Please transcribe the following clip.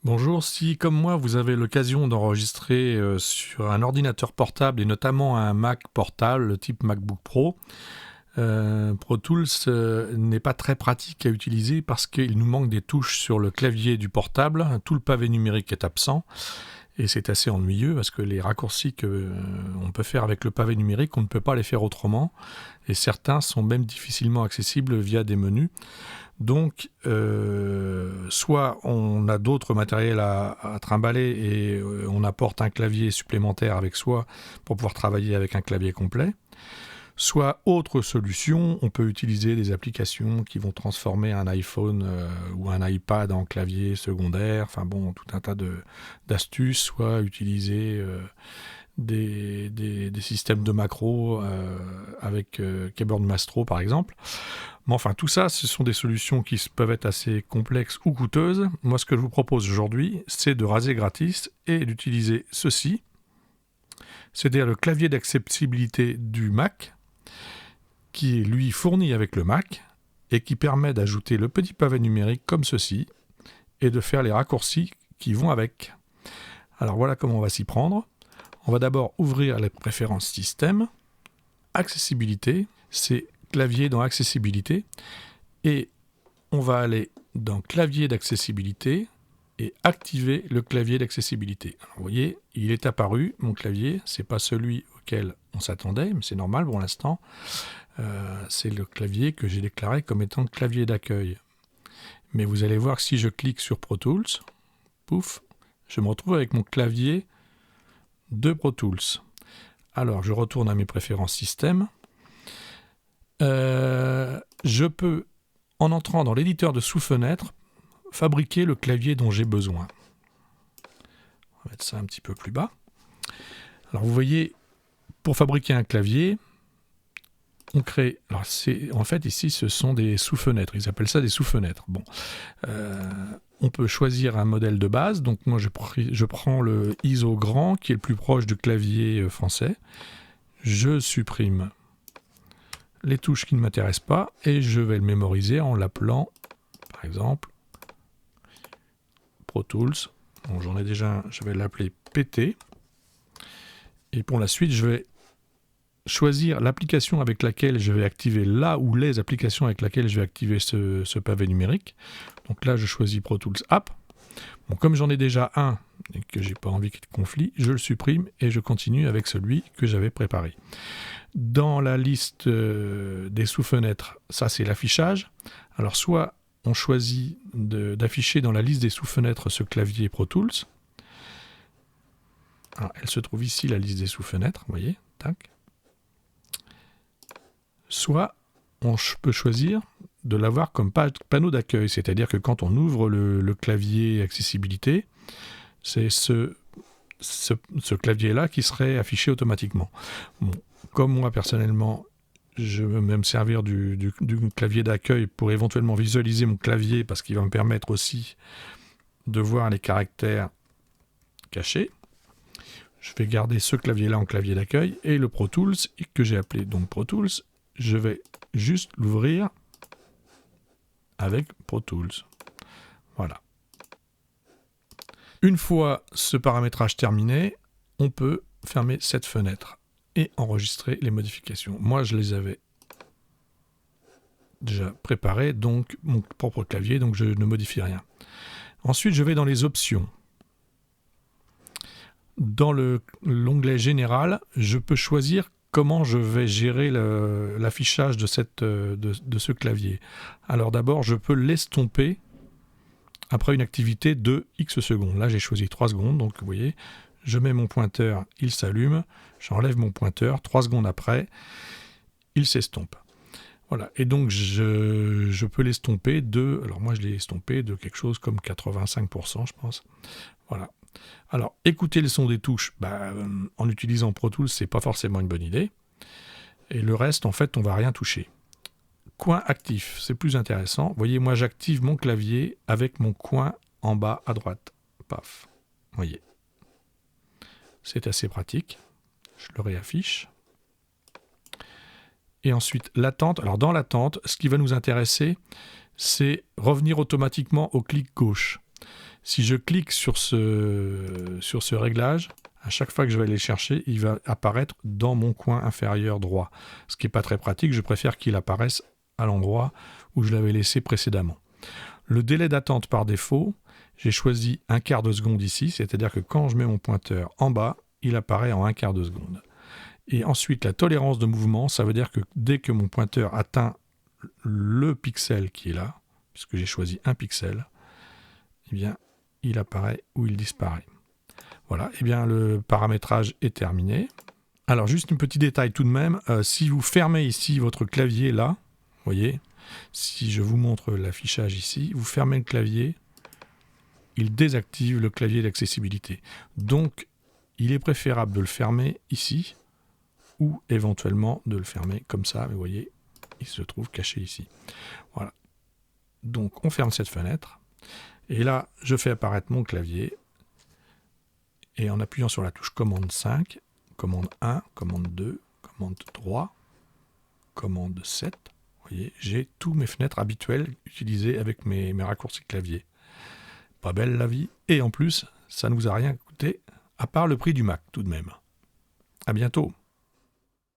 Bonjour, si comme moi vous avez l'occasion d'enregistrer sur un ordinateur portable et notamment un Mac portable, le type MacBook Pro, Pro Tools n'est pas très pratique à utiliser parce qu'il nous manque des touches sur le clavier du portable, tout le pavé numérique est absent et c'est assez ennuyeux parce que les raccourcis qu'on peut faire avec le pavé numérique, on ne peut pas les faire autrement et certains sont même difficilement accessibles via des menus. Donc, soit on a d'autres matériels à trimballer et on apporte un clavier supplémentaire avec soi pour pouvoir travailler avec un clavier complet. Soit, autre solution, on peut utiliser des applications qui vont transformer un iPhone ou un iPad en clavier secondaire. Enfin bon, tout un tas d'astuces. Soit utiliser des systèmes de macros avec Keyboard Maestro par exemple. Mais enfin, tout ça, ce sont des solutions qui peuvent être assez complexes ou coûteuses. Moi, ce que je vous propose aujourd'hui, c'est de raser gratis et d'utiliser ceci, c'est-à-dire le clavier d'accessibilité du Mac, qui est lui fourni avec le Mac et qui permet d'ajouter le petit pavé numérique comme ceci et de faire les raccourcis qui vont avec. Alors voilà comment on va s'y prendre. On va d'abord ouvrir les préférences système, accessibilité, c'est clavier dans accessibilité, et on va aller dans clavier d'accessibilité et activer le clavier d'accessibilité. Alors, vous voyez, il est apparu, mon clavier, c'est pas celui auquel on s'attendait, mais c'est normal pour l'instant. C'est le clavier que j'ai déclaré comme étant clavier d'accueil. Mais vous allez voir que si je clique sur Pro Tools, pouf, je me retrouve avec mon clavier de Pro Tools. Alors, je retourne à mes préférences système. Je peux, en entrant dans l'éditeur de sous-fenêtre, fabriquer le clavier dont j'ai besoin. On va mettre ça un petit peu plus bas. Alors, vous voyez, pour fabriquer un clavier, on crée... Alors, en fait, ici, ce sont des sous-fenêtres. Ils appellent ça des sous-fenêtres. Bon. On peut choisir un modèle de base. Donc, moi, je prends le ISO grand, qui est le plus proche du clavier français. Je supprime les touches qui ne m'intéressent pas et je vais le mémoriser en l'appelant, par exemple, Pro Tools. Bon, j'en ai déjà, je vais l'appeler PT. Et pour la suite, je vais choisir l'application avec laquelle je vais activer là ou les applications avec laquelle je vais activer ce pavé numérique. Donc là, je choisis Pro Tools App. Bon, comme j'en ai déjà un et que j'ai pas envie qu'il y ait de conflit, je le supprime et je continue avec celui que j'avais préparé. Dans la liste des sous-fenêtres, ça c'est l'affichage. Alors soit on choisit d'afficher dans la liste des sous-fenêtres ce clavier Pro Tools. Alors, elle se trouve ici, la liste des sous-fenêtres, vous voyez, tac. Soit on peut choisir de l'avoir comme panneau d'accueil, c'est-à-dire que quand on ouvre le clavier accessibilité, c'est ce clavier-là qui serait affiché automatiquement. Bon, comme moi personnellement, je veux même servir du clavier d'accueil pour éventuellement visualiser mon clavier parce qu'il va me permettre aussi de voir les caractères cachés. Je vais garder ce clavier-là en clavier d'accueil et le Pro Tools que j'ai appelé donc Pro Tools, je vais juste l'ouvrir avec Pro Tools. Voilà. Une fois ce paramétrage terminé, on peut fermer cette fenêtre et enregistrer les modifications. Moi, je les avais déjà préparées, donc mon propre clavier, donc je ne modifie rien. Ensuite, je vais dans les options. Dans l'onglet général, je peux choisir comment je vais gérer l'affichage de ce clavier. Alors d'abord, je peux l'estomper après une activité de X secondes. Là, j'ai choisi 3 secondes, donc vous voyez, je mets mon pointeur, il s'allume, j'enlève mon pointeur, 3 secondes après, il s'estompe. Voilà, et donc je peux l'estomper alors moi je l'ai estompé de quelque chose comme 85%, je pense. Voilà. Alors, écouter le son des touches, en utilisant Pro Tools, c'est pas forcément une bonne idée. Et le reste, en fait, on va rien toucher. Coin actif, c'est plus intéressant. Vous voyez, moi, j'active mon clavier avec mon coin en bas à droite. Paf. Vous voyez. C'est assez pratique. Je le réaffiche. Et ensuite, l'attente. Alors, dans l'attente, ce qui va nous intéresser, c'est revenir automatiquement au clic gauche. Si je clique sur ce réglage, à chaque fois que je vais aller chercher, il va apparaître dans mon coin inférieur droit. Ce qui n'est pas très pratique, je préfère qu'il apparaisse à l'endroit où je l'avais laissé précédemment. Le délai d'attente par défaut, j'ai choisi 1/4 de seconde ici, c'est-à-dire que quand je mets mon pointeur en bas, il apparaît en 1/4 de seconde. Et ensuite, la tolérance de mouvement, ça veut dire que dès que mon pointeur atteint le pixel qui est là, puisque j'ai choisi un pixel, eh bien, il apparaît ou il disparaît. Voilà, eh bien, le paramétrage est terminé. Alors, juste un petit détail tout de même, si vous fermez ici votre clavier là, vous voyez, si je vous montre l'affichage ici, vous fermez le clavier, il désactive le clavier d'accessibilité. Donc, il est préférable de le fermer ici, ou éventuellement de le fermer comme ça, mais vous voyez, il se trouve caché ici. Voilà. Donc, on ferme cette fenêtre, et là, je fais apparaître mon clavier, et en appuyant sur la touche commande 5, commande 1, commande 2, commande 3, commande 7, vous voyez, j'ai tous mes fenêtres habituelles utilisées avec mes raccourcis clavier. Pas belle la vie, et en plus, ça ne vous a rien coûté, à part le prix du Mac tout de même. À bientôt.